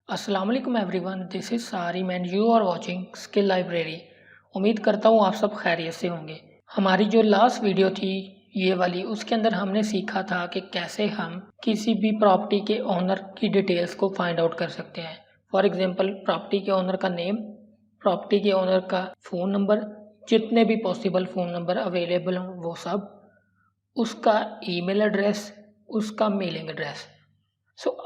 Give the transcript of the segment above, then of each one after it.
अस्सलाम वालेकुम everyone, this is Sarim and you are watching skill library. उम्मीद करता हूँ आप सब खैरियत से होंगे। हमारी जो लास्ट वीडियो थी ये वाली, उसके अंदर हमने सीखा था कि कैसे हम किसी भी प्रॉपर्टी के ओनर की डिटेल्स को फाइंड आउट कर सकते हैं। फॉर एग्जांपल, प्रॉपर्टी के ओनर का नेम, प्रॉपर्टी के ओनर का फ़ोन नंबर, जितने भी पॉसिबल फ़ोन नंबर अवेलेबल हों वो सब, उसका ईमेल एड्रेस, उसका मेलिंग एड्रेस।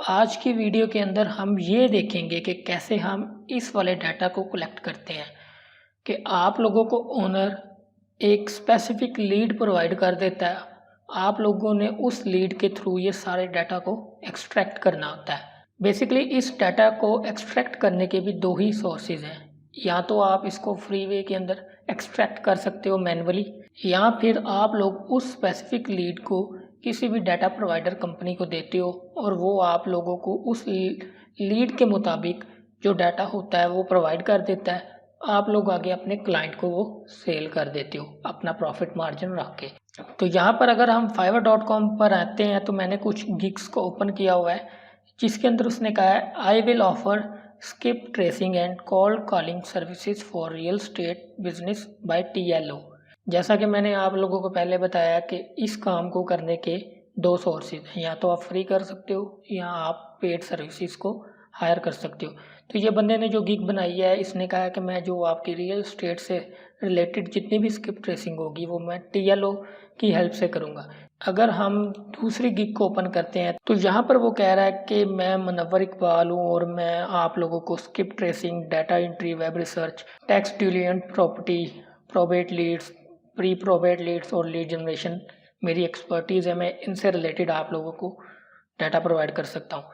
आज की वीडियो के अंदर हम ये देखेंगे कि कैसे हम इस वाले डाटा को कलेक्ट करते हैं कि आप लोगों को ओनर एक स्पेसिफिक लीड प्रोवाइड कर देता है, आप लोगों ने उस लीड के थ्रू ये सारे डाटा को एक्सट्रैक्ट करना होता है। बेसिकली इस डाटा को एक्सट्रैक्ट करने के भी दो ही सोर्सेज हैं। या तो आप इसको फ्री वे के अंदर एक्सट्रैक्ट कर सकते हो मैन्युअली, या फिर आप लोग उस स्पेसिफिक लीड को किसी भी डाटा प्रोवाइडर कंपनी को देते हो और वो आप लोगों को उस लीड के मुताबिक जो डाटा होता है वो प्रोवाइड कर देता है। आप लोग आगे अपने क्लाइंट को वो सेल कर देते हो अपना प्रॉफिट मार्जिन रख के। तो यहाँ पर अगर हम fiverr.com पर आते हैं तो मैंने कुछ गिग्स को ओपन किया हुआ है, जिसके अंदर उसने कहा है I will offer skip tracing and call calling services for real estate business by TLO। जैसा कि मैंने आप लोगों को पहले बताया कि इस काम को करने के दो सोर्सेज हैं, या तो आप फ्री कर सकते हो या आप पेड सर्विसेज को हायर कर सकते हो। तो ये बंदे ने जो गिग बनाई है, इसने कहा है कि मैं जो आपकी रियल स्टेट से रिलेटेड जितनी भी स्किप ट्रेसिंग होगी वो मैं TLO की हेल्प से करूँगा। अगर हम दूसरी गिग को ओपन करते हैं तो यहाँ पर वो कह रहा है कि मैं मुनव्वर इकबाल हूँ और मैं आप लोगों को skip tracing, data entry, web research, tax diligent, property, probate leads, pre probate leads और लीड जनरेशन मेरी एक्सपर्टीज़ है, मैं इनसे रिलेटेड आप लोगों को डाटा प्रोवाइड कर सकता हूँ।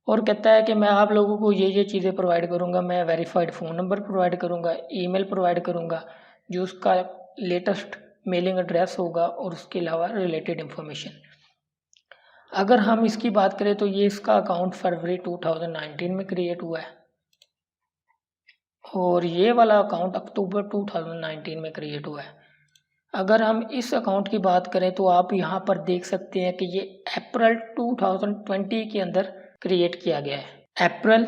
और कहता है कि मैं आप लोगों को ये चीज़ें प्रोवाइड करूँगा, मैं वेरीफाइड फ़ोन नंबर प्रोवाइड करूँगा, ईमेल प्रोवाइड करूँगा, जो उसका लेटेस्ट मेलिंग एड्रेस होगा और उसके अलावा रिलेटेड इन्फॉर्मेशन। अगर हम इसकी बात करें तो ये इसका अकाउंट फरवरी 2019 में क्रिएट हुआ है और ये वाला अकाउंट अक्टूबर 2019 में क्रिएट हुआ है। अगर हम इस अकाउंट की बात करें तो आप यहाँ पर देख सकते हैं कि ये अप्रैल 2020 के अंदर क्रिएट किया गया है। अप्रैल,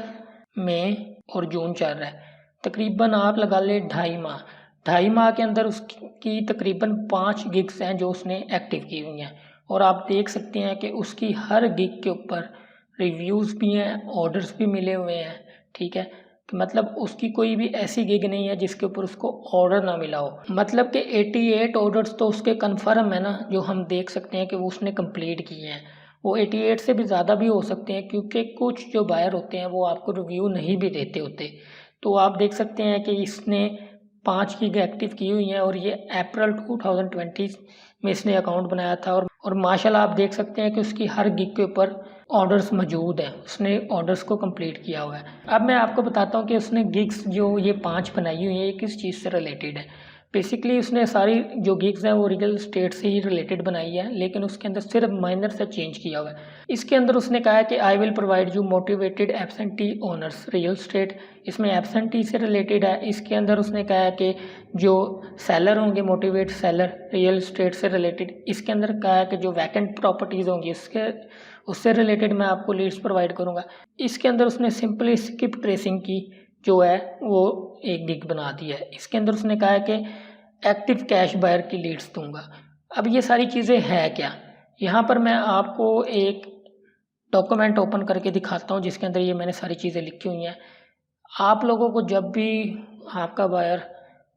मई और जून चल रहा है, तकरीबन आप लगा ले 2.5 माह। 2.5 माह के अंदर उसकी तकरीबन 5 गिग्स हैं जो उसने एक्टिव की हुई हैं, और आप देख सकते हैं कि उसकी हर गिग के ऊपर रिव्यूज़ भी हैं, ऑर्डर्स भी मिले हुए हैं। ठीक है, मतलब उसकी कोई भी ऐसी गिग नहीं है जिसके ऊपर उसको ऑर्डर ना मिला हो। मतलब कि 88 ऑर्डर्स तो उसके कन्फर्म है ना, जो हम देख सकते हैं कि वो उसने कंप्लीट किए हैं। वो 88 से भी ज़्यादा भी हो सकते हैं, क्योंकि कुछ जो बायर होते हैं वो आपको रिव्यू नहीं भी देते होते। तो आप देख सकते हैं कि इसने 5 गिग एक्टिव की हुई हैं और ये अप्रैल 2020 में इसने अकाउंट बनाया था। और माशाल्लाह आप देख सकते हैं कि उसकी हर गिग के ऊपर ऑर्डर्स मौजूद हैं, उसने ऑर्डर्स को कंप्लीट किया हुआ है। अब मैं आपको बताता हूँ कि उसने गिग्स जो ये 5 बनाई हुई हैं ये किस चीज़ से रिलेटेड है। बेसिकली उसने सारी जो गिग्स हैं वो रियल स्टेट से ही रिलेटेड बनाई है, लेकिन उसके अंदर सिर्फ माइनर से चेंज किया हुआ है। इसके अंदर उसने कहा है कि I will provide you motivated absentee owners real estate, इसमें एब्सेंटी से रिलेटेड है। इसके अंदर उसने कहा है कि जो सेलर होंगे, मोटिवेट सेलर रियल स्टेट से रिलेटेड। इसके अंदर कहा है कि जो वैकेंट प्रॉपर्टीज़ होंगी उससे रिलेटेड मैं आपको लीड्स प्रोवाइड करूँगा। इसके अंदर उसने सिंपली स्किप ट्रेसिंग की जो है वो एक गिग बना दी है। इसके अंदर उसने कहा है कि एक्टिव कैश बायर की लीड्स दूंगा। अब ये सारी चीज़ें हैं क्या, यहाँ पर मैं आपको एक डॉक्यूमेंट ओपन करके दिखाता हूँ जिसके अंदर ये मैंने सारी चीज़ें लिखी हुई हैं। आप लोगों को जब भी आपका बायर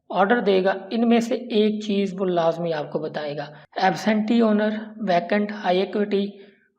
ऑर्डर देगा, इनमें से एक चीज़ वो लाजमी आपको बताएगा। Absentee owner, vacant, high equity,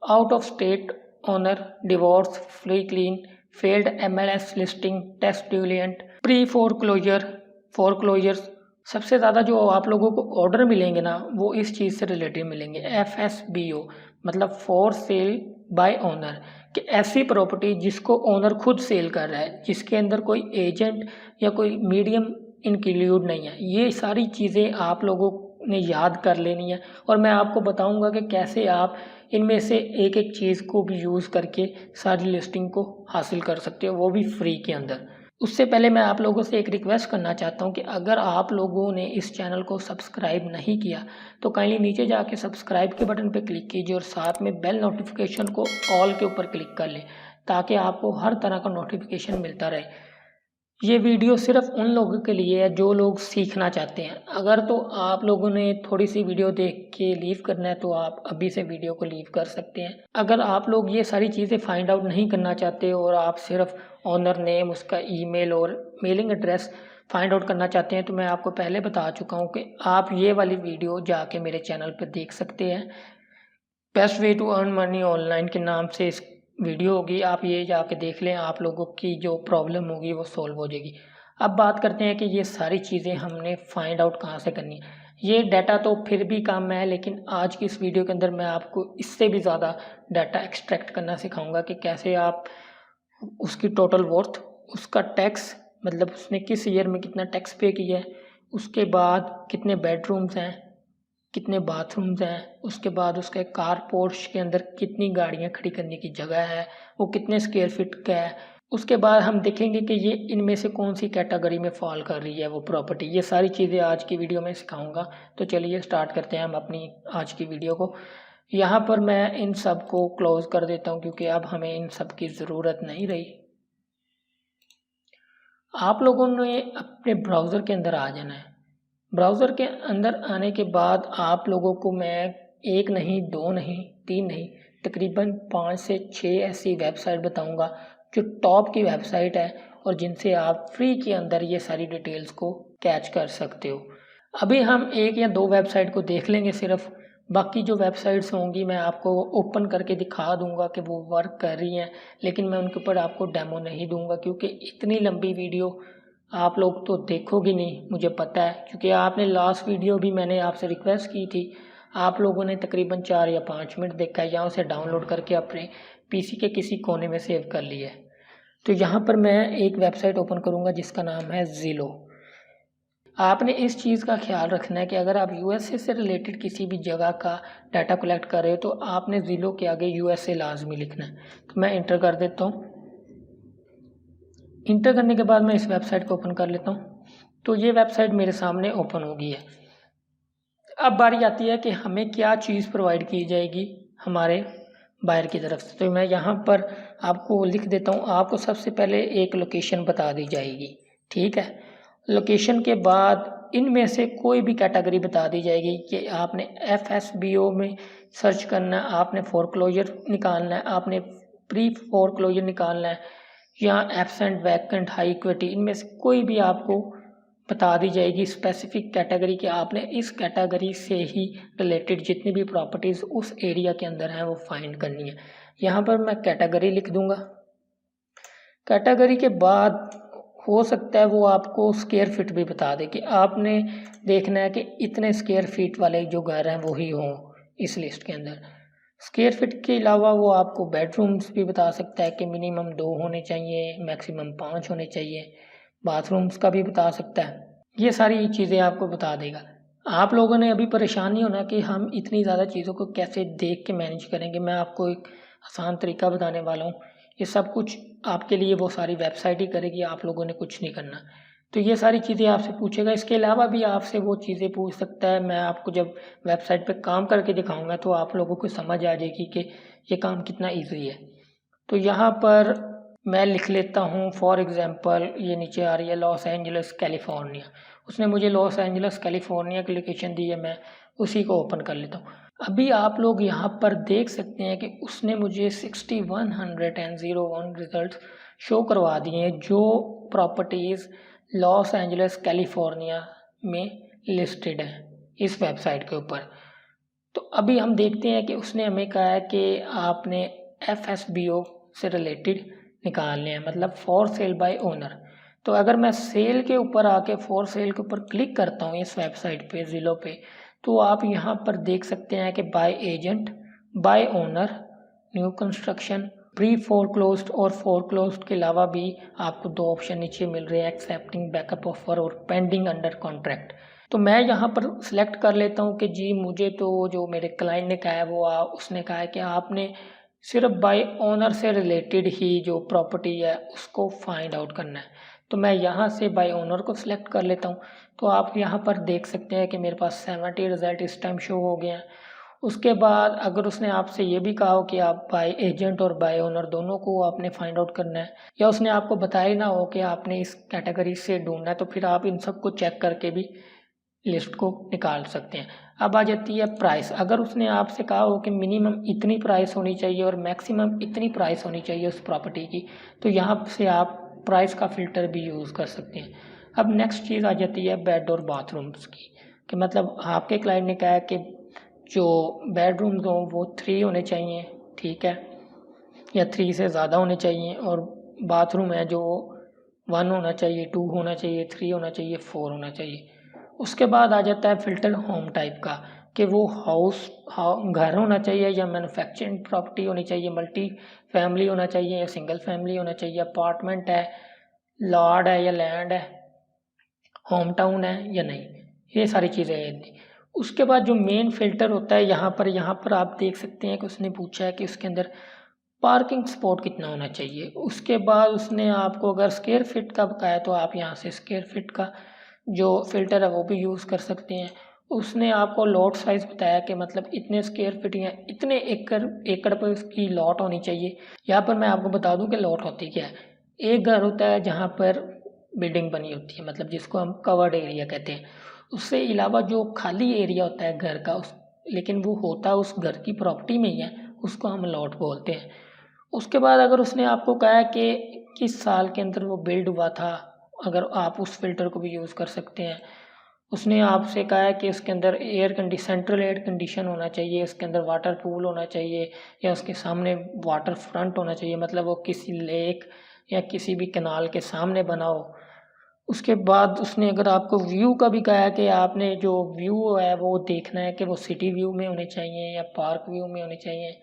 out of state owner, divorce, free clean, failed MLS listing, test diligent, pre foreclosures. सबसे ज़्यादा जो आप लोगों को ऑर्डर मिलेंगे ना वो इस चीज़ से रिलेटेड मिलेंगे। FSBO मतलब फॉर सेल बाय ओनर, कि ऐसी प्रॉपर्टी जिसको ओनर खुद सेल कर रहा है, जिसके अंदर कोई एजेंट या कोई मीडियम इंक्लूड नहीं है। ये सारी चीज़ें आप लोगों ने याद कर लेनी है और मैं आपको बताऊंगा कि कैसे आप इनमें से एक एक चीज़ को भी यूज़ करके सारी लिस्टिंग को हासिल कर सकते हो, वो भी फ्री के अंदर। उससे पहले मैं आप लोगों से एक रिक्वेस्ट करना चाहता हूं कि अगर आप लोगों ने इस चैनल को सब्सक्राइब नहीं किया तो काइंडली नीचे जाके सब्सक्राइब के बटन पर क्लिक कीजिए और साथ में बेल नोटिफिकेशन को ऑल के ऊपर क्लिक कर लें ताकि आपको हर तरह का नोटिफिकेशन मिलता रहे। ये वीडियो सिर्फ उन लोगों के लिए है जो लोग सीखना चाहते हैं। अगर तो आप लोगों ने थोड़ी सी वीडियो देख के लीव करना है तो आप अभी से वीडियो को लीव कर सकते हैं। अगर आप लोग ये सारी चीज़ें फाइंड आउट नहीं करना चाहते और आप सिर्फ ऑनर नेम, उसका ईमेल और मेलिंग एड्रेस फाइंड आउट करना चाहते हैं तो मैं आपको पहले बता चुका हूँ कि आप ये वाली वीडियो जाके मेरे चैनल पर देख सकते हैं। Best way to earn money online के नाम से इस वीडियो होगी, आप ये जाके देख लें, आप लोगों की जो प्रॉब्लम होगी वो सॉल्व हो जाएगी। अब बात करते हैं कि ये सारी चीज़ें हमने फाइंड आउट कहाँ से करनी है। ये डाटा तो फिर भी काम है, लेकिन आज की इस वीडियो के अंदर मैं आपको इससे भी ज़्यादा डाटा एक्सट्रैक्ट करना सिखाऊंगा कि कैसे आप उसकी टोटल वर्थ, उसका टैक्स, मतलब उसने किस ईयर में कितना टैक्स पे किया है, उसके बाद कितने बेडरूम्स हैं, कितने बाथरूम्स हैं, उसके बाद उसके कार पोर्च के अंदर कितनी गाड़ियां खड़ी करने की जगह है, वो कितने स्क्वायर फीट का है। उसके बाद हम देखेंगे कि ये इनमें से कौन सी कैटेगरी में फॉल कर रही है वो प्रॉपर्टी। ये सारी चीज़ें आज की वीडियो में सिखाऊंगा। तो चलिए स्टार्ट करते हैं हम अपनी आज की वीडियो को। यहाँ पर मैं इन सब को क्लोज कर देता हूँ क्योंकि अब हमें इन सब की ज़रूरत नहीं रही। आप लोगों ने अपने ब्राउज़र के अंदर आ जाना है। ब्राउज़र के अंदर आने के बाद आप लोगों को मैं एक नहीं, दो नहीं, तीन नहीं, तकरीबन 5 से 6 ऐसी वेबसाइट बताऊंगा जो टॉप की वेबसाइट है और जिनसे आप फ्री के अंदर ये सारी डिटेल्स को कैच कर सकते हो। अभी हम एक या दो वेबसाइट को देख लेंगे सिर्फ, बाकी जो वेबसाइट्स होंगी मैं आपको ओपन करके दिखा दूंगा कि वो वर्क कर रही हैं, लेकिन मैं उनके ऊपर आपको डेमो नहीं दूंगा क्योंकि इतनी लंबी वीडियो आप लोग तो देखोगे नहीं, मुझे पता है, क्योंकि आपने लास्ट वीडियो भी मैंने आपसे रिक्वेस्ट की थी, आप लोगों ने तकरीबन 4 या 5 मिनट देखा है, या उसे डाउनलोड करके अपने पीसी के किसी कोने में सेव कर लिया है। तो यहाँ पर मैं एक वेबसाइट ओपन करूँगा जिसका नाम है ज़िलो। आपने इस चीज़ का ख्याल रखना है कि अगर आप यूएसए से रिलेटेड किसी भी जगह का डाटा कलेक्ट कर रहे हो तो आपने ज़िलो के आगे यूएसए लाजमी लिखना है। तो मैं इंटर कर देता हूँ। इंटर करने के बाद मैं इस वेबसाइट को ओपन कर लेता हूँ। तो ये वेबसाइट मेरे सामने ओपन हो गई है। अब बारी आती है कि हमें क्या चीज़ प्रोवाइड की जाएगी हमारे बायर की तरफ से। तो मैं यहाँ पर आपको लिख देता हूँ, आपको सबसे पहले एक लोकेशन बता दी जाएगी, ठीक है। लोकेशन के बाद इनमें से कोई भी कैटेगरी बता दी जाएगी कि आपने FSBO में सर्च करना है, आपने फोरक्लोजर निकालना है, आपने प्री फोरक्लोजर निकालना है, या एब्सेंट, वैकेंट, हाई इक्विटी, इनमें से कोई भी आपको बता दी जाएगी स्पेसिफिक कैटेगरी कि आपने इस कैटेगरी से ही रिलेटेड जितनी भी प्रॉपर्टीज़ उस एरिया के अंदर हैं वो फाइंड करनी है। यहाँ पर मैं कैटेगरी लिख दूंगा। कैटेगरी के बाद हो सकता है वो आपको स्क्वायर फीट भी बता दे कि आपने देखना है कि इतने स्क्वायर फीट वाले जो घर हैं वही हों इस लिस्ट के अंदर। स्क्वायर फीट के अलावा वो आपको बेडरूम्स भी बता सकता है कि मिनिमम 2 होने चाहिए, मैक्सिमम 5 होने चाहिए, बाथरूम्स का भी बता सकता है। ये सारी चीज़ें आपको बता देगा। आप लोगों ने अभी परेशान नहीं होना कि हम इतनी ज़्यादा चीज़ों को कैसे देख के मैनेज करेंगे। मैं आपको एक आसान तरीका बताने वाला हूँ। ये सब कुछ आपके लिए वो सारी वेबसाइट ही करेगी, आप लोगों ने कुछ नहीं करना। तो ये सारी चीज़ें आपसे पूछेगा। इसके अलावा भी आपसे वो चीज़ें पूछ सकता है। मैं आपको जब वेबसाइट पे काम करके दिखाऊंगा तो आप लोगों को समझ आ जाएगी कि ये काम कितना ईजी है। तो यहाँ पर मैं लिख लेता हूँ फॉर एग्ज़ाम्पल, ये नीचे आ रही है लॉस एंजल्स कैलिफोर्निया। उसने मुझे लॉस एंजल्स कैलिफोर्निया की लोकेशन दी है, मैं उसी को ओपन कर लेता हूँ। अभी आप लोग यहाँ पर देख सकते हैं कि उसने मुझे 6101 रिजल्ट शो करवा दिए हैं जो प्रॉपर्टीज़ लॉस एंजल्स कैलिफोर्निया में लिस्टेड हैं इस वेबसाइट के ऊपर। तो अभी हम देखते हैं कि उसने हमें कहा है कि आपने FSBO से रिलेटेड निकालने हैं, मतलब फॉर सेल बाय ओनर। तो अगर मैं सेल के ऊपर आके फॉर सेल के ऊपर क्लिक करता हूँ इस वेबसाइट पे, ज़िलो पे, तो आप यहाँ पर देख सकते हैं कि by agent, by owner, new construction, pre foreclosed और फोरक्लोज्ड के अलावा भी आपको 2 ऑप्शन नीचे मिल रहे हैं, एक्सेप्टिंग बैकअप ऑफर और पेंडिंग अंडर कॉन्ट्रैक्ट। तो मैं यहाँ पर सिलेक्ट कर लेता हूँ कि जी मुझे तो जो मेरे क्लाइंट ने कहा है वो उसने कहा है कि आपने सिर्फ बाय ओनर से रिलेटेड ही जो प्रॉपर्टी है उसको फाइंड आउट करना है। तो मैं यहाँ से बाय ओनर को सिलेक्ट कर लेता हूँ। तो आप यहाँ पर देख सकते हैं कि मेरे पास 70 रिज़ल्ट इस टाइम शो हो गए हैं। उसके बाद अगर उसने आपसे ये भी कहा हो कि आप बाय एजेंट और बाय ओनर दोनों को आपने फाइंड आउट करना है, या उसने आपको बताया ना हो कि आपने इस कैटेगरी से ढूंढना है, तो फिर आप इन सब को चेक करके भी लिस्ट को निकाल सकते हैं। अब आ जाती है प्राइस। अगर उसने आपसे कहा हो कि मिनिमम इतनी प्राइस होनी चाहिए और मैक्सिमम इतनी प्राइस होनी चाहिए उस प्रॉपर्टी की, तो यहाँ से आप प्राइस का फ़िल्टर भी यूज़ कर सकते हैं। अब नेक्स्ट चीज़ आ जाती है बेड और बाथरूम्स की, कि मतलब आपके क्लाइंट ने कहा है कि जो बेडरूम्स हों वो 3 होने चाहिए, ठीक है, या 3 से ज़्यादा होने चाहिए, और बाथरूम है जो 1 होना चाहिए, 2 होना चाहिए, 3 होना चाहिए, 4 होना चाहिए। उसके बाद आ जाता है फ़िल्टर होम टाइप का, कि वो घर होना चाहिए या मैन्युफैक्चरिंग प्रॉपर्टी होनी चाहिए, मल्टी फैमिली होना चाहिए या सिंगल फैमिली होना चाहिए, अपार्टमेंट है, लॉर्ड है या लैंड है, होम टाउन है या नहीं, ये सारी चीज़ें हैं। उसके बाद जो मेन फ़िल्टर होता है यहाँ पर आप देख सकते हैं कि उसने पूछा है कि उसके अंदर पार्किंग स्पॉट कितना होना चाहिए। उसके बाद उसने आपको अगर स्क्वायर फीट का बताया तो आप यहाँ से स्क्वायर फीट का जो फ़िल्टर है वो भी यूज़ कर सकते हैं। उसने आपको लॉट साइज़ बताया कि मतलब इतने स्क्वायर फीट या इतने एकड़ पर उसकी लॉट होनी चाहिए। यहाँ पर मैं आपको बता दूँ कि लॉट होती क्या है। एक घर होता है जहाँ पर बिल्डिंग बनी होती है, मतलब जिसको हम कवर्ड एरिया कहते हैं। उससे अलावा जो खाली एरिया होता है घर का, उस लेकिन वो होता उस घर की प्रॉपर्टी में ही है, उसको हम लॉट बोलते हैं। उसके बाद अगर उसने आपको कहा है कि किस साल के अंदर वो बिल्ड हुआ था, अगर आप उस फ़िल्टर को भी यूज़ कर सकते हैं। उसने आपसे कहा है कि उसके अंदर सेंट्रल एयर कंडीशन होना चाहिए, उसके अंदर वाटर पूल होना चाहिए, या उसके सामने वाटर फ्रंट होना चाहिए, मतलब वो किसी लेक या किसी भी कैनाल के सामने बना हो। उसके बाद उसने अगर आपको व्यू का भी कहा है कि आपने जो व्यू है वो देखना है कि वो सिटी व्यू में होने चाहिए या पार्क व्यू में होने चाहिए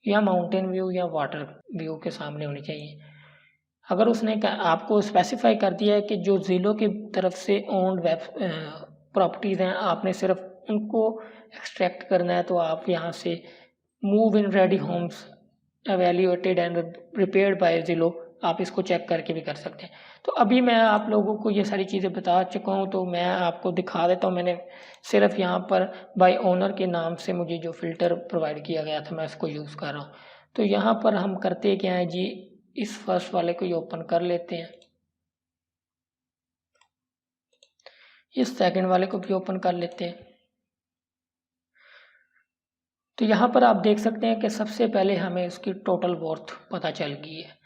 या माउंटेन व्यू या वाटर व्यू के सामने होने चाहिए। अगर उसने आपको स्पेसिफाई कर दिया है कि जो ज़िलों की तरफ से ओन्ड प्रॉपर्टीज़ हैं, आपने सिर्फ उनको एक्सट्रैक्ट करना है, तो आप यहाँ से move in ready homes evaluated and repaired by Zillow, आप इसको चेक करके भी कर सकते हैं। तो अभी मैं आप लोगों को ये सारी चीज़ें बता चुका हूँ, तो मैं आपको दिखा देता हूँ। मैंने सिर्फ यहाँ पर बाय ओनर के नाम से मुझे जो फ़िल्टर प्रोवाइड किया गया था मैं इसको यूज़ कर रहा हूँ। तो यहाँ पर हम करते क्या है जी, इस फर्स्ट वाले को ही ओपन कर लेते हैं, इस सेकंड वाले को भी ओपन कर लेते हैं। तो यहाँ पर आप देख सकते हैं कि सबसे पहले हमें उसकी टोटल वर्थ पता चल गई है,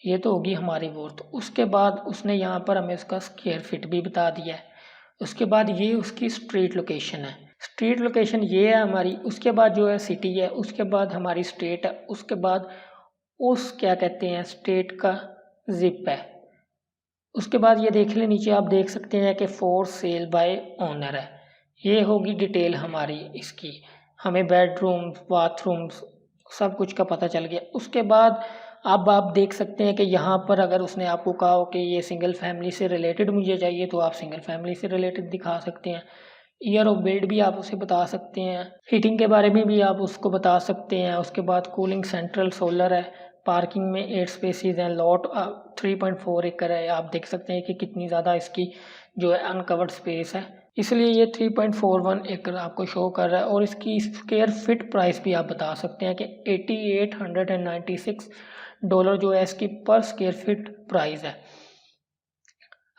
ये तो होगी हमारी वर्थ। उसके बाद उसने यहाँ पर हमें उसका स्क्वायर फीट भी बता दिया है। उसके बाद ये उसकी स्ट्रीट लोकेशन है, स्ट्रीट लोकेशन ये है हमारी। उसके बाद जो है सिटी है, उसके बाद हमारी स्टेट है, उसके बाद उस क्या कहते हैं स्टेट का जिप है। उसके बाद ये देख लें, नीचे आप देख सकते हैं कि फॉर सेल बाय ओनर है। ये होगी डिटेल हमारी इसकी, हमें बेडरूम्स बाथरूम्स सब कुछ का पता चल गया। उसके बाद अब आप देख सकते हैं कि यहाँ पर अगर उसने आपको कहा हो कि ये सिंगल फैमिली से रिलेटेड मुझे चाहिए, तो आप सिंगल फैमिली से रिलेटेड दिखा सकते हैं। ईयर ऑफ बिल्ड भी आप उसे बता सकते हैं, हीटिंग के बारे में भी आप उसको बता सकते हैं। उसके बाद कूलिंग सेंट्रल सोलर है, पार्किंग में 8 स्पेसीज हैं, लॉट 3.4 एकड़ है। आप देख सकते हैं कि कितनी ज़्यादा इसकी जो है अनकवर्ड स्पेस है, इसलिए ये 3.41 एकड़ आपको शो कर रहा है। और इसकी स्क्वायर फिट प्राइस भी आप बता सकते हैं कि $8896 जो है इसकी पर स्क्वायर फिट प्राइस है।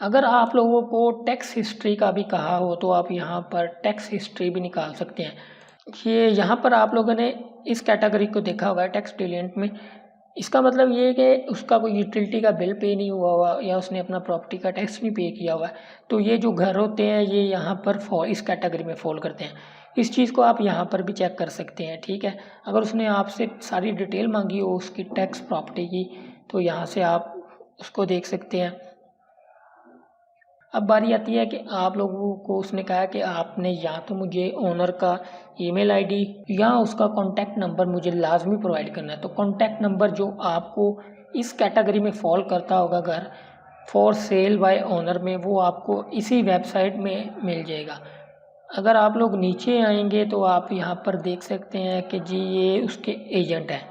अगर आप लोगों को टैक्स हिस्ट्री का भी कहा हो तो आप यहाँ पर टैक्स हिस्ट्री भी निकाल सकते हैं। ये यहाँ पर आप लोगों ने इस कैटेगरी को देखा होगा टैक्स डिलिजेंट में। इसका मतलब ये है कि उसका कोई यूटिलिटी का बिल पे नहीं हुआ या उसने अपना प्रॉपर्टी का टैक्स नहीं पे किया हुआ है, तो ये जो घर होते हैं ये यहाँ पर इस कैटेगरी में फॉल करते हैं। इस चीज़ को आप यहाँ पर भी चेक कर सकते हैं, ठीक है। अगर उसने आपसे सारी डिटेल मांगी हो उसकी टैक्स प्रॉपर्टी की, तो यहाँ से आप उसको देख सकते हैं। अब बारी आती है कि आप लोगों को उसने कहा कि आपने या तो मुझे ओनर का ईमेल आईडी या उसका कॉन्टैक्ट नंबर मुझे लाजमी प्रोवाइड करना है। तो कॉन्टैक्ट नंबर जो आपको इस कैटेगरी में फॉल करता होगा घर फॉर सेल बाय ओनर में, वो आपको इसी वेबसाइट में मिल जाएगा। अगर आप लोग नीचे आएंगे तो आप यहाँ पर देख सकते हैं कि जी ये उसके एजेंट है,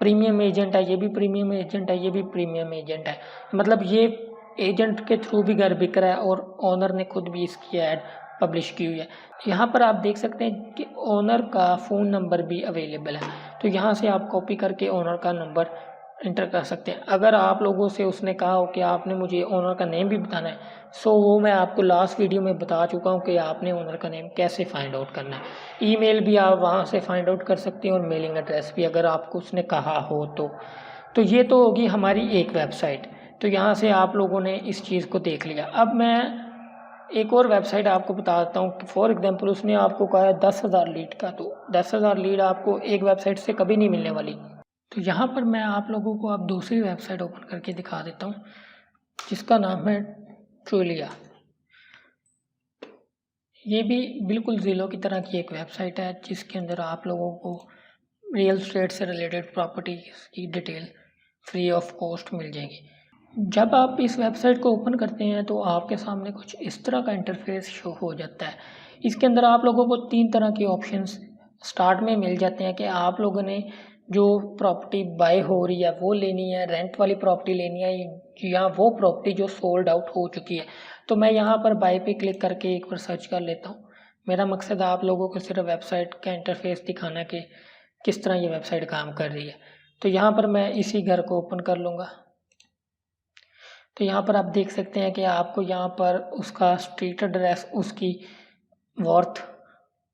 प्रीमियम एजेंट है, ये भी प्रीमियम एजेंट है, ये भी प्रीमियम एजेंट है। मतलब ये एजेंट के थ्रू भी घर बिक रहा है और ओनर ने खुद भी इसकी ऐड पब्लिश की हुई है। यहाँ पर आप देख सकते हैं कि ओनर का फ़ोन नंबर भी अवेलेबल है, तो यहाँ से आप कॉपी करके ओनर का नंबर इंटर कर सकते हैं। अगर आप लोगों से उसने कहा हो कि आपने मुझे ओनर का नेम भी बताना है, सो वो मैं आपको लास्ट वीडियो में बता चुका हूँ कि आपने ओनर का नेम कैसे फाइंड आउट करना है। ईमेल भी आप वहाँ से फाइंड आउट कर सकते हैं और मेलिंग एड्रेस भी, अगर आपको उसने कहा हो तो ये तो होगी हमारी एक वेबसाइट। तो यहाँ से आप लोगों ने इस चीज़ को देख लिया। अब मैं एक और वेबसाइट आपको बता देता हूँ कि फॉर एग्जांपल उसने आपको कहा है 10,000 लीड का, तो 10,000 लीड आपको एक वेबसाइट से कभी नहीं मिलने वाली। तो यहाँ पर मैं आप लोगों को अब दूसरी वेबसाइट ओपन करके दिखा देता हूँ जिसका नाम है ट्रूलिया। ये भी बिल्कुल ज़िलो की तरह की एक वेबसाइट है जिसके अंदर आप लोगों को रियल एस्टेट से रिलेटेड प्रॉपर्टी की डिटेल फ्री ऑफ कॉस्ट मिल जाएगी। जब आप इस वेबसाइट को ओपन करते हैं तो आपके सामने कुछ इस तरह का इंटरफेस शो हो जाता है। इसके अंदर आप लोगों को 3 तरह के ऑप्शंस स्टार्ट में मिल जाते हैं कि आप लोगों ने जो प्रॉपर्टी बाय हो रही है वो लेनी है, रेंट वाली प्रॉपर्टी लेनी है, या वो प्रॉपर्टी जो सोल्ड आउट हो चुकी है। तो मैं यहाँ पर बाय पे क्लिक करके एक बार सर्च कर लेता हूँ। मेरा मकसद आप लोगों को सिर्फ वेबसाइट का इंटरफेस दिखाना कि किस तरह ये वेबसाइट काम कर रही है। तो यहाँ पर मैं इसी घर को ओपन कर लूँगा। तो यहाँ पर आप देख सकते हैं कि आपको यहाँ पर उसका स्ट्रीट एड्रेस, उसकी वर्थ,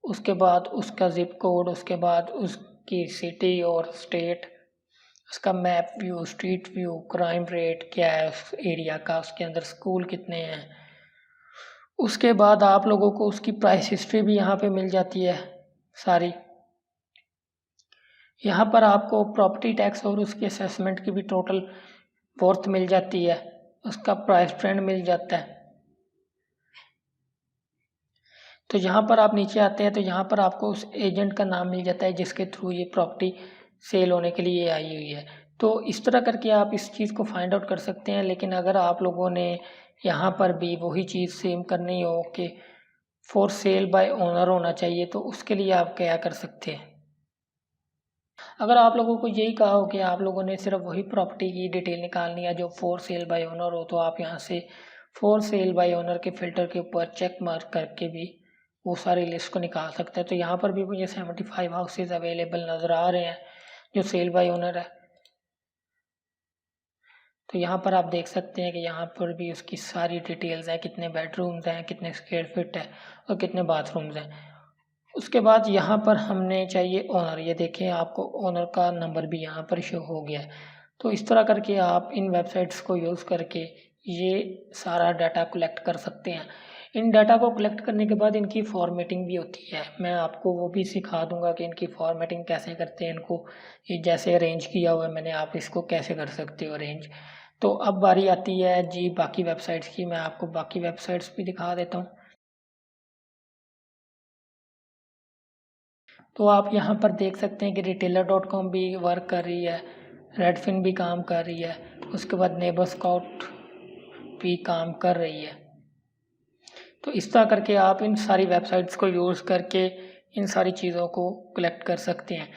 उसके बाद उसका ज़िप कोड, उसके बाद उसकी सिटी और स्टेट, उसका map view, street view, crime rate क्या है उस एरिया का, उसके अंदर स्कूल कितने हैं। उसके बाद आप लोगों को उसकी प्राइस हिस्ट्री भी यहाँ पे मिल जाती है सारी। यहाँ पर आपको प्रॉपर्टी टैक्स और उसके असेसमेंट की भी टोटल वर्थ मिल जाती है, उसका प्राइस ट्रेंड मिल जाता है। तो यहाँ पर आप नीचे आते हैं तो यहाँ पर आपको उस एजेंट का नाम मिल जाता है जिसके थ्रू ये प्रॉपर्टी सेल होने के लिए आई हुई है। तो इस तरह करके आप इस चीज़ को फाइंड आउट कर सकते हैं। लेकिन अगर आप लोगों ने यहाँ पर भी वही चीज़ सेम करनी हो कि फॉर सेल बाय ओनर होना चाहिए, तो उसके लिए आप क्या कर सकते हैं। अगर आप लोगों को यही कहा हो कि आप लोगों ने सिर्फ वही प्रॉपर्टी की डिटेल निकालनी है जो फॉर सेल बाय ओनर हो, तो आप यहाँ से फॉर सेल बाय ओनर के फ़िल्टर के ऊपर चेक मार्क करके भी वो सारी लिस्ट को निकाल सकते हैं। तो यहाँ पर भी मुझे 75 हाउसेज अवेलेबल नज़र आ रहे हैं जो सेल बाय ओनर है। तो यहाँ पर आप देख सकते हैं कि यहाँ पर भी उसकी सारी डिटेल्स हैं, कितने बेडरूम्स हैं, कितने स्क्वायर फीट है और कितने बाथरूम्स हैं। उसके बाद यहाँ पर हमने चाहिए ओनर, ये देखें आपको ओनर का नंबर भी यहाँ पर शो हो गया है। तो इस तरह करके आप इन वेबसाइट्स को यूज़ करके ये सारा डाटा कलेक्ट कर सकते हैं। इन डाटा को कलेक्ट करने के बाद इनकी फॉर्मेटिंग भी होती है, मैं आपको वो भी सिखा दूंगा कि इनकी फॉर्मेटिंग कैसे करते हैं। इनको ये जैसे अरेंज किया हुआ है मैंने, आप इसको कैसे कर सकते हो अरेंज। तो अब बारी आती है जी बाकी वेबसाइट्स की, मैं आपको बाकी वेबसाइट्स भी दिखा देता हूँ। तो आप यहाँ पर देख सकते हैं कि retailer.com भी वर्क कर रही है, रेडफिन भी काम कर रही है, उसके बाद नेबर स्काउट भी काम कर रही है। तो इस तरह करके आप इन सारी वेबसाइट्स को यूज़ करके इन सारी चीज़ों को कलेक्ट कर सकते हैं।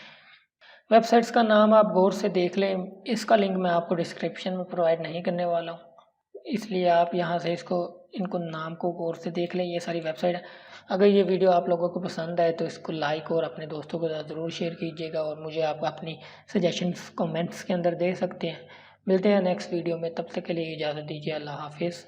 वेबसाइट्स का नाम आप गौर से देख लें, इसका लिंक मैं आपको डिस्क्रिप्शन में प्रोवाइड नहीं करने वाला हूँ, इसलिए आप यहाँ से इनको नाम को गौर से देख लें। ये सारी वेबसाइट है। अगर ये वीडियो आप लोगों को पसंद आए तो इसको लाइक और अपने दोस्तों के साथ ज़रूर शेयर कीजिएगा और मुझे आप अपनी सजेशंस कमेंट्स के अंदर दे सकते हैं। मिलते हैं नेक्स्ट वीडियो में, तब तक के लिए इजाज़त दीजिए। अल्लाह हाफिज़।